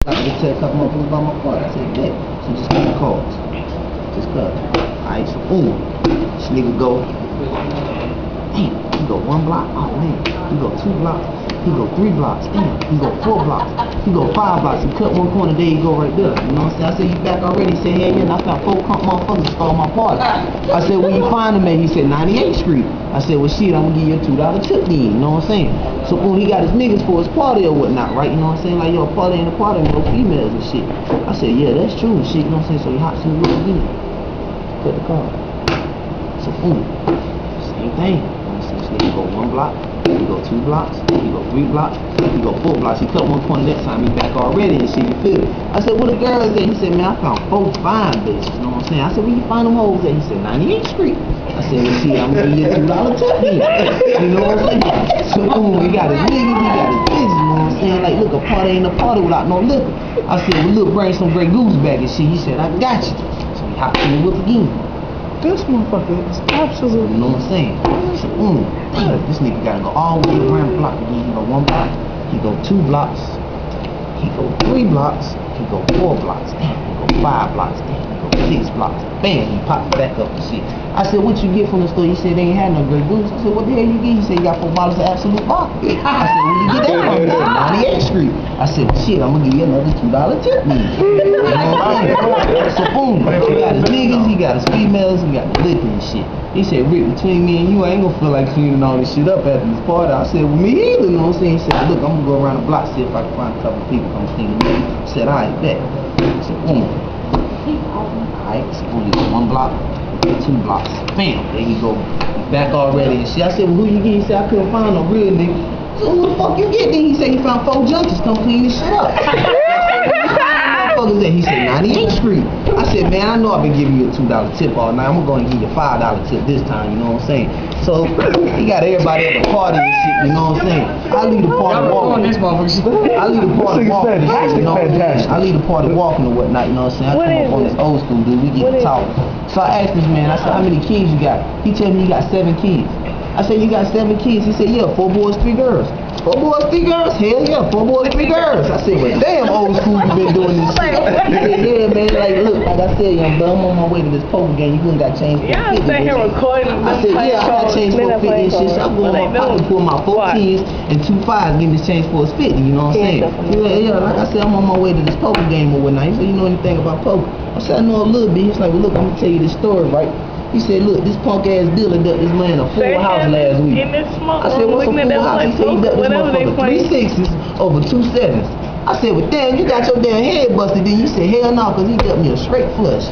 I tell a couple motherfuckers about my part. I said, yeah. So just cut the calls. Just cut. Alright, so boom. This nigga go. Damn, he go 1 block. Oh man. He go 2 blocks. He go 3 blocks. Damn. He go 4 blocks. He go 5 blocks. He cut 1 corner. There you go right there. You know what I'm saying? I said, you back already? He said, yeah, yeah. And I found 4 motherfuckers to stole my party. I said, where you find him at? He said, 98th Street. I said, well shit, I'm gonna give you a $2 tip then. You know what I'm saying? So boom, he got his niggas for his party or whatnot, right? You know what I'm saying? Like, yo, party ain't a party with no females and shit. I said, yeah, that's true and shit. You know what I'm saying? So he hops in the whip again. Cut the car. So boom, same thing. You know what I'm saying? This nigga go 1 block. He go 2 blocks, he go 3 blocks, he go 4 blocks. He cut 1 corner that time, he back already and shit, you feel it? I said, where the girls at? He said, man, I found 4 fine bitches, you know what I'm saying? I said, where you find them hoes at? He said, 98th Street. I said, well shit, I'm gonna give you a $2 tip then. You know what I'm saying? So boom, he got his niggas, he got his bitches, you know what I'm saying? Like, look, a party ain't a party without no liquor. I said, well look, bring some Grey Goose back and shit. He said, I got you. So he hopped in the whip again. This motherfucker is absolutely. You know what I'm saying? So, damn, this nigga gotta go all the way around the block again. He go 1 block, he go 2 blocks, he go 3 blocks, he go 4 blocks, damn, he go 5 blocks, damn, he go 6 blocks. Bam, he popped back up and shit. I said, what you get from the store? He said, they ain't had no Grey Goose. I said, what the hell you get? He said, you got 4 bottles of Absolute Vodka. I said, where you get that from? He said, 98th Street. I said, shit, I'm gonna give you another $2 tip then. You know what I'm saying? So boom, he got his niggas, he got his females, he got the liquor and shit. He said, Rick, between me and you, I ain't gonna feel like cleaning all this shit up after this party. I said, well, me either, you know what I'm saying? He said, look, I'm gonna go around the block, see if I can find a couple people come clean it up. I said, alright, bet. So boom. Alright, so only 1 block, 2 blocks. Bam, there you go. Back already and shit. I said, well, who you get? He said, I couldn't find no real nigga. So who the fuck you get then? He said he found 4 junkies come clean this shit up. He said 98th Street. I said, man, I know I've been giving you a $2 tip all night. I'm gonna go and give you a $5 tip this time, you know what I'm saying? So he got everybody at the party and shit, you know what I'm saying? I leave the party walking. I leave the party walking, you know what I'm saying? I leave the party walking or whatnot, you know what I'm saying? I come up on this old school dude, we get to talk. So I asked this man, I said, how many kids you got? He told me he got 7 kids. I said, you got 7 kids? He said, yeah, 4 boys, 3 girls. 4 boys, 3 girls? Hell yeah, 4 boys, 3 girls. I said, well, damn, old school, you been doing this shit. He said, yeah, man, like, look, like I said, young bro, I'm on my way to this poker game. You ain't got change for 50. Yeah, I'm sitting here recording. I said, yeah, I got change for 50 and shit. So I'm going to my pocket, pull my 4 10s and 2 5s, getting this change for his 50, you know what I'm saying? Yeah, like I said, I'm on my way to this poker game or whatnot. He said, you know anything about poker? I said, I know a little bit. He's like, well, look, I'm going to tell you this story, right? He said, look, this punk ass dealer ducked this man a full house last week. I said, what's a full house? He said, he ducked this motherfucker 3 6s over 2 7s. I said, well, damn, you got your damn head busted. Then you said, hell no, because he ducked me a straight flush.